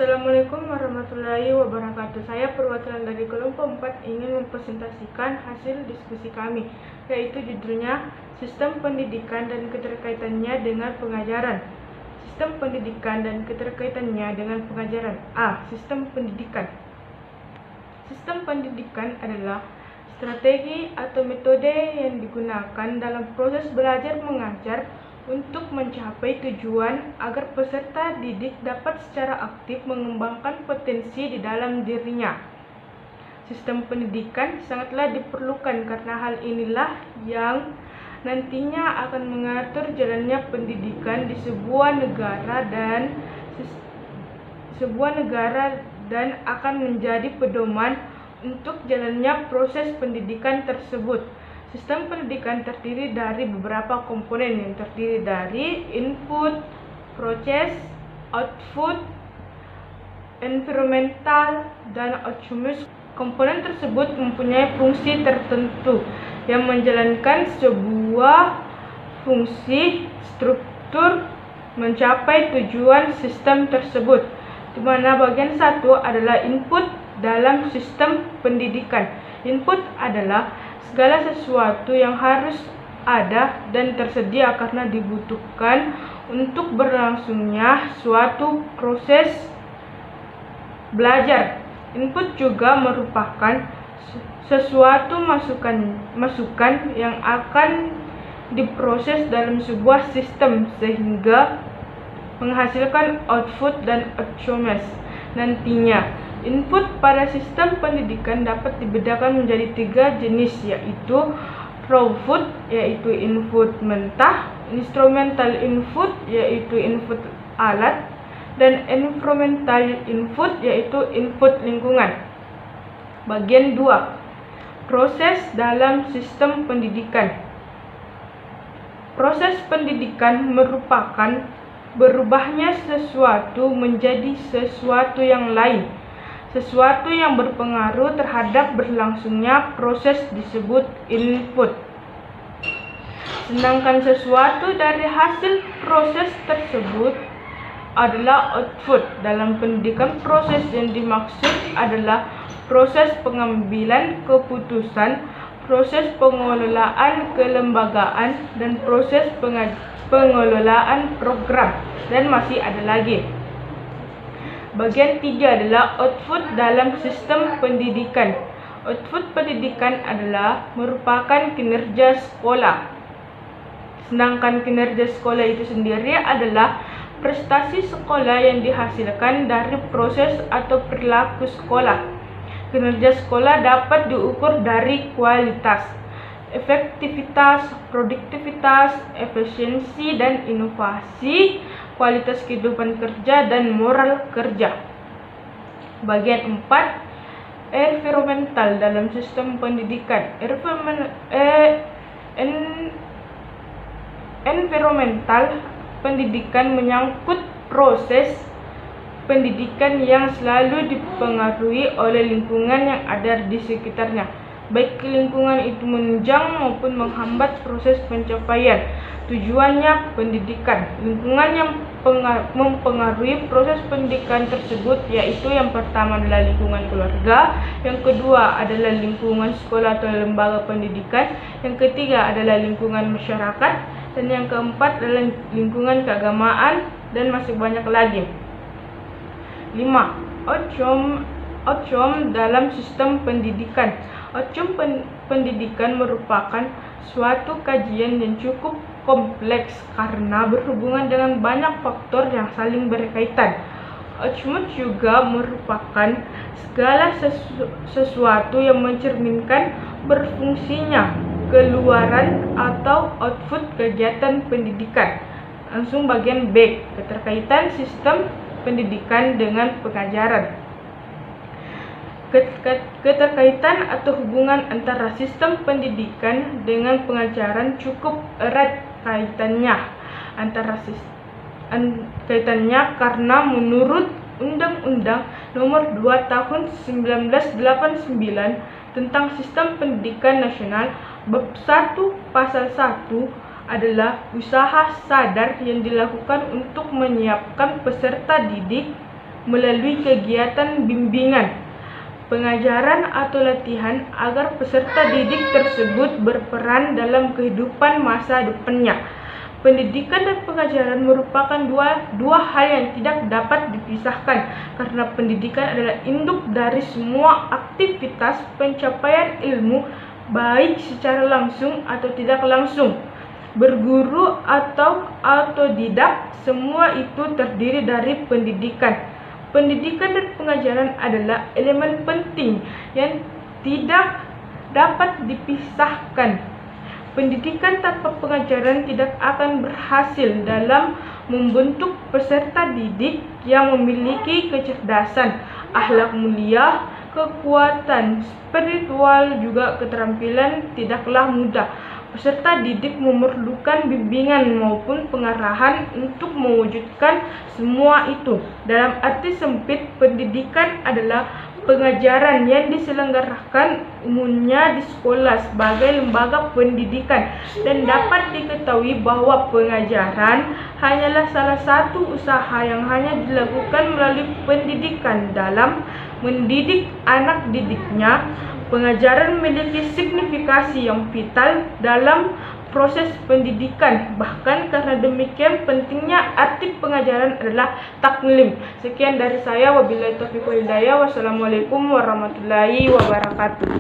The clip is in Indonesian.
Assalamualaikum warahmatullahi wabarakatuh. Saya perwakilan dari kelompok 4 ingin mempresentasikan hasil diskusi kami, yaitu judulnya Sistem Pendidikan dan Keterkaitannya dengan Pengajaran. Sistem pendidikan dan keterkaitannya dengan pengajaran. A. Sistem pendidikan. Sistem pendidikan adalah strategi atau metode yang digunakan dalam proses belajar mengajar untuk mencapai tujuan agar peserta didik dapat secara aktif mengembangkan potensi di dalam dirinya. Sistem pendidikan sangatlah diperlukan karena hal inilah yang nantinya akan mengatur jalannya pendidikan di sebuah negara dan akan menjadi pedoman untuk jalannya proses pendidikan tersebut. Sistem pendidikan terdiri dari beberapa komponen yang terdiri dari input, proses, output, environmental, dan outcomes. Komponen tersebut mempunyai fungsi tertentu yang menjalankan sebuah fungsi struktur mencapai tujuan sistem tersebut, di mana bagian satu adalah input dalam sistem pendidikan. Input adalah segala sesuatu yang harus ada dan tersedia karena dibutuhkan untuk berlangsungnya suatu proses belajar. Input juga merupakan sesuatu masukan yang akan diproses dalam sebuah sistem sehingga menghasilkan output dan outcomes nantinya. Input pada sistem pendidikan dapat dibedakan menjadi 3 jenis, yaitu raw input, yaitu input mentah, instrumental input, yaitu input alat, dan environmental input, yaitu input lingkungan. Bagian 2. Proses dalam sistem pendidikan. Proses pendidikan merupakan berubahnya sesuatu menjadi sesuatu yang lain. Sesuatu yang berpengaruh terhadap berlangsungnya proses disebut input. Sedangkan sesuatu dari hasil proses tersebut adalah output. Dalam pendidikan, proses yang dimaksud adalah proses pengambilan keputusan, proses pengelolaan kelembagaan, dan proses pengelolaan program, dan masih ada lagi. Bagian 3 adalah output dalam sistem pendidikan. Output pendidikan adalah merupakan kinerja sekolah. Sedangkan kinerja sekolah itu sendiri adalah prestasi sekolah yang dihasilkan dari proses atau perilaku sekolah. Kinerja sekolah dapat diukur dari kualitas, efektivitas, produktivitas, efisiensi, dan inovasi, kualitas kehidupan kerja, dan moral kerja. Bagian 4. Environmental dalam sistem pendidikan. Environmental pendidikan menyangkut proses pendidikan yang selalu dipengaruhi oleh lingkungan yang ada di sekitarnya, baik lingkungan itu menunjang maupun menghambat proses pencapaian tujuannya pendidikan. Lingkungan yang mempengaruhi proses pendidikan tersebut yaitu yang pertama adalah lingkungan keluarga, yang kedua adalah lingkungan sekolah atau lembaga pendidikan, yang ketiga adalah lingkungan masyarakat, dan yang keempat adalah lingkungan keagamaan, dan masih banyak lagi. 5. Outcome dalam sistem pendidikan. Outcome pendidikan merupakan suatu kajian yang cukup kompleks karena berhubungan dengan banyak faktor yang saling berkaitan. Outcome juga merupakan segala sesuatu yang mencerminkan berfungsinya keluaran atau output kegiatan pendidikan. Langsung bagian B, keterkaitan sistem pendidikan dengan pengajaran. Keterkaitan atau hubungan antara sistem pendidikan dengan pengajaran cukup erat kaitannya karena menurut Undang-Undang Nomor 2 Tahun 1989 tentang Sistem Pendidikan Nasional, Bab 1 Pasal 1 adalah usaha sadar yang dilakukan untuk menyiapkan peserta didik melalui kegiatan bimbingan, pengajaran atau latihan agar peserta didik tersebut berperan dalam kehidupan masa depannya. Pendidikan dan pengajaran merupakan dua hal yang tidak dapat dipisahkan, karena pendidikan adalah induk dari semua aktivitas pencapaian ilmu, baik secara langsung atau tidak langsung. Berguru atau autodidak, semua itu terdiri dari pendidikan. Pendidikan dan pengajaran adalah elemen penting yang tidak dapat dipisahkan. Pendidikan tanpa pengajaran tidak akan berhasil dalam membentuk peserta didik yang memiliki kecerdasan, akhlak mulia, kekuatan spiritual, juga keterampilan tidaklah mudah. Peserta didik memerlukan bimbingan maupun pengarahan untuk mewujudkan semua itu. Dalam arti sempit, pendidikan adalah pengajaran yang diselenggarakan umumnya di sekolah sebagai lembaga pendidikan, dan dapat diketahui bahwa pengajaran hanyalah salah satu usaha yang hanya dilakukan melalui pendidikan dalam mendidik anak didiknya. Pengajaran memiliki signifikasi yang vital dalam proses pendidikan. Bahkan karena demikian pentingnya arti pengajaran adalah taklim. Sekian dari saya, wabillahi taufiq wal hidayah. Wassalamualaikum warahmatullahi wabarakatuh.